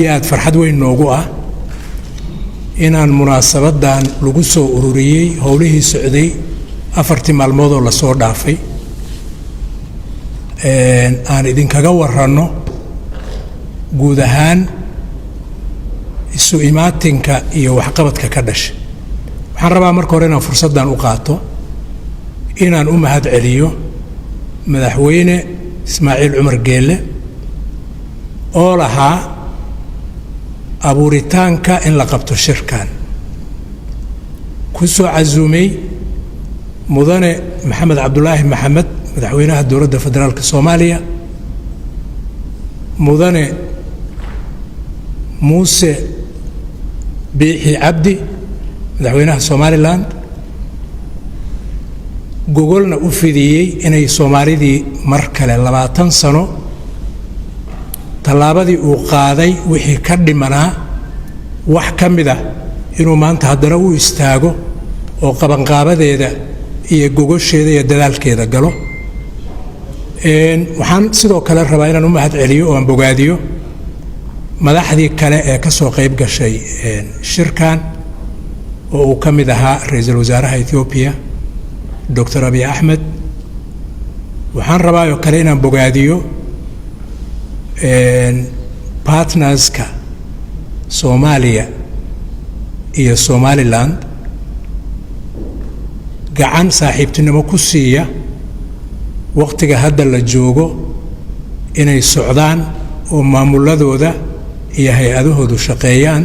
aad farxad weyn noogu ah inaan munaasabadan lagu soo ururiyay howlihii socday 4 maalmood oo la soo dhaafay aan idinkaga warrano guud ahaan isu imaatinka iyo waxqabadka ka dhashay. waxaan rabaa marka hore inaan fursaddan u qaato inaan u mahad celiyo madaxweyne Ismaaciil Cumar Geelle oo lahaa abuuritaanka in la qabto shirkan ku soo casuumay mudane Maxamed Cabdulaahi Maxamed madaxweynaha dowladda federaalka Soomaaliya, mudane Muuse Biixi Cabdi madaxweynaha Somaliland, gogolna u fidiyey inay Soomaalidii mar kale 20 sano tallaabadii uu qaaday wixii ka dhimanaa wax ka mid ah inuu maanta haddana u istaago oo qabanqaabadeeda iyo gogosheeda iyo dadaalkeeda galo. waxaan sidoo kale rabaa inaan u mahad celiyo oo aan bogaadiyo madaxdii kale ee ka soo qayb gashay shirkan oo uu ka mid ahaa ra'iisul wasaaraha Ethiopia Dr. Abiy Ahmed. waxaan rabaa oo kale inaan bogaadiyo partnerska Soomaaliya iyo Somaliland gacan saaxiibtinimo ku siiya waqtiga hadda la joogo inay socdaan oo maamuladooda iyo hay'adahoodu shaqeeyaan,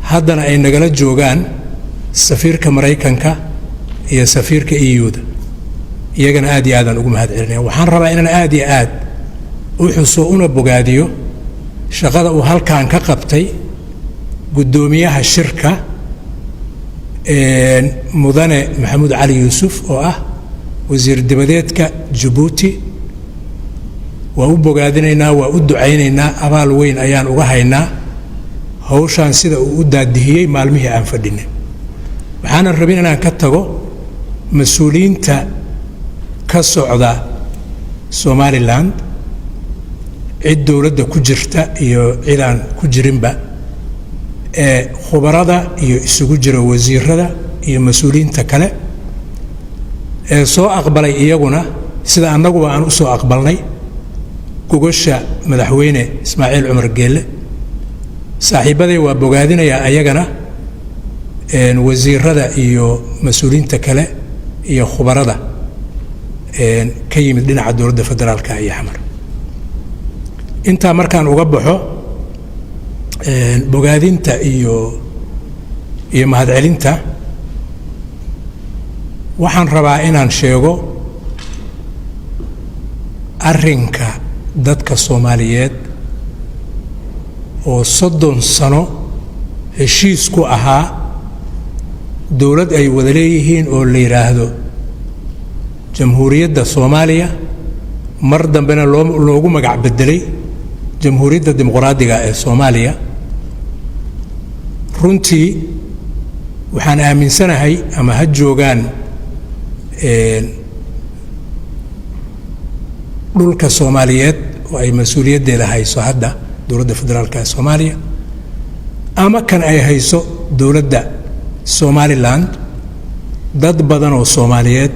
haddana ay nagala joogaan safiirka Mareykanka iyo safiirka EU-da. iyagana aad iyo aad ugu mahad celinaya. waxaan rabaa inaan aad iyo aad u xuso una bogaadiyo shaqada uu halkaan ka qabtay gudoomiyaha shirka mudane Maxamuud Cali Yuusuf oo ah wasiir dibadeedka Djibouti. waa u bogaadinaynaa, waa u ducaynaynaa, abaal weyn ayaan uga haynaa hawshaan sida uu u daadihiyey maalmihii aan fadhinay. waxaanan rabin inaan ka tago mas-uuliyiinta ka socda Somaliland, cid dowladda ku jirta iyo cid aan ku jirinba, ee khubarada iyo isugu jira wasiirada iyo mas-uuliyiinta kale ee soo aqbalay iyaguna sida annaguba aan u soo aqbalnay gogosha madaxweyne Ismaaciil Cumar Geelle. saaxiibaday waa bogaadinayaa ayagana wasiirada iyo mas-uuliyiinta kale iyo khubarada ka yimid dhinaca dowladda federaalka iyo xamar. intaa markaan uga baxo bogaadinta iyo mahadcelinta, waxaan rabaa inaan sheego arrinka dadka Soomaaliyeed oo 30 sano heshiis ku ahaa dowlad ay wada leeyihiin oo la yiraahdo Jamhuuriyadda Soomaaliya, mar dambena loogu magac bedelay Jamhuuriyadda Dimuqraadiga ee Soomaaliya. runtii waxaan aaminsanahay ama ha joogaan dhulka Soomaaliyeed oo ay mas'uuliyaddeeda hayso hadda dowladda federaalka ee Soomaaliya, ama kan ay hayso dowladda Somaliland, dad badan oo Soomaaliyeed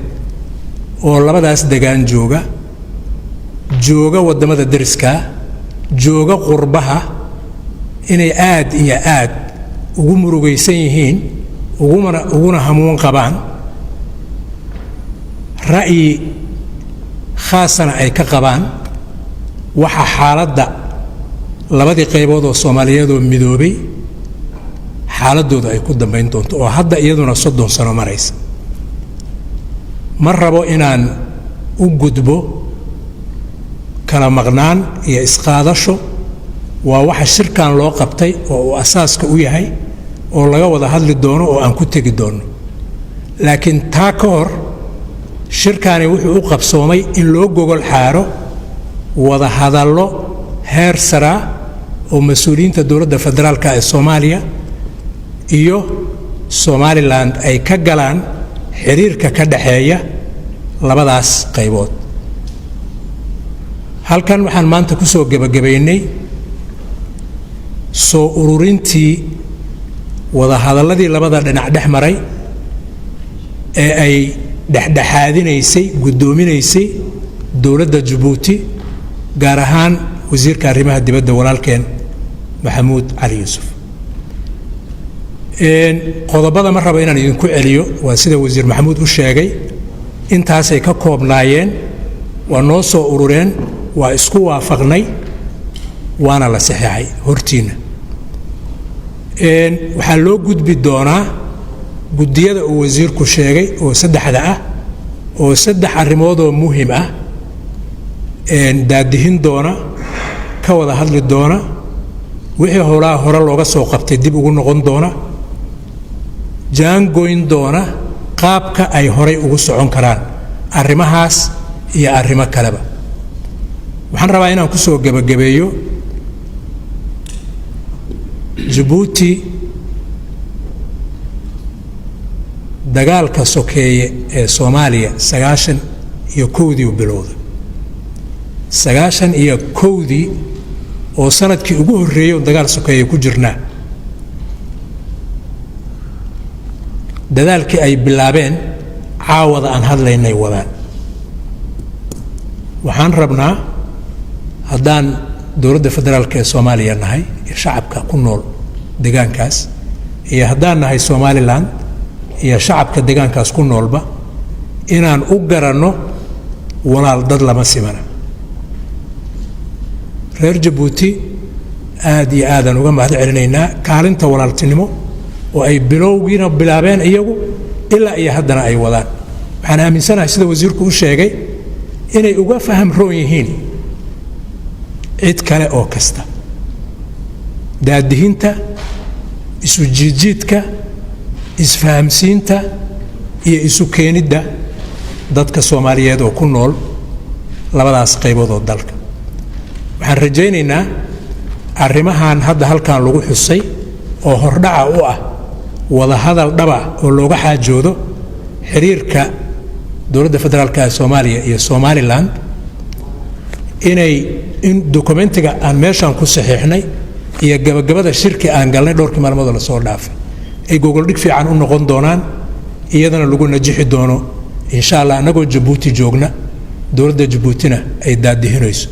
oo labadaas degaan jooga wadamada dariska, jooga qurbaha, inay aad iyo aad ugu murugaysan yihiin uguna hamuun qabaan ra'yi khaasana ay ka qabaan waxa xaaladda labadii qaybood oo Soomaaliyeed oo midoobay xaaladooda ay ku dambayn doonto oo hadda iyaduna 30 sano maraysa. ma rabo inaan u gudbo kala maqnaan iyo isqaadasho. waa waxa shirkan loo qabtay oo uu asaaska u yahay oo laga wada hadli doono oo aan ku tegi doono. laakiin taa ka hor shirkani wuxuu u qabsoomay in loo gogol xaaro wada hadallo heer sare oo mas'uuliyiinta dowladda federaalka ee Soomaaliya iyo Somaliland ay ka galaan xiriirka ka dhaxeeya labadaas qaybood. halkan waxaan maanta ku soo gabagabaynay soo ururintii wada hadalladii labada dhinac dhex maray ee ay dhexdhexaadinaysay guddoominaysay dowladda Jabuuti gaar ahaan wasiirka arrimaha dibadda walaalkeen Maxamuud Cali Yuusuf qodobada ma rabo inaan idinku celiyo waa sida wasiir Maxamuud u sheegay intaasay ka koobnaayeen waa noo soo urureen waa isku waafaqnay waana la saxeexay hortiina waxaa loo gudbi doonaa guddiyada uu wasiirku sheegay oo saddexda ah oo saddex arrimood oo muhiim ah daadihin doona ka wada hadli doona wixii howlaha hore looga soo qabtay dib ugu noqon doona jaangoyn doona qaabka ay horay ugu socon karaan arrimahaas iyo arrimo kaleba waxaan rabaa inaan ku soo gabagabeeyo Jabuuti dagaalka sokeeye ee Soomaaliya 91 uu bilowday 91 oo sanadkii ugu horeeyay dagaal sokeeye ku jirnaa dadaalkii ay bilaabeen caawada aan hadlaynay wadaan waxaan rabnaa haddaan dowladda federaalka ee Soomaaliya nahay shacabka ku nool deegaankaas iyo haddaan nahay Somaliland iyo shacabka deegaankaas ku noolba inaan u garanno walaal dad lama simana reer Jabuuti aad iyo aadan uga mahad celinaynaa kaalinta walaaltinimo oo ay bilowgiina bilaabeen iyagu ilaa iyo haddana ay wadaan waxaan aaminsanahay sida wasiirku u sheegay inay uga faham roon yihiin cid kale oo kasta daadihinta isu jiidjiidka isfahamsiinta iyo isu keenidda dadka Soomaaliyeed oo ku nool labadaas qaybood oo dalka waxaan rajaynaynaa arrimahan hadda halkan lagu xusay oo hordhaca u ah wada hadal dhaba oo looga xaajoodo xiriirka dowladda federaalka ee Soomaaliya iyo Somaliland in dokumentiga aan meeshan ku saxiixnay iyo gabagabada shirki aan galnay dhowrkii maalmood la soo dhaafay ay gogol dhig fiican u noqon doonaan iyadana lagu najixi doono insha Allah anagoo Jabuuti joogna dowladda Jabuutina ay daadihinayso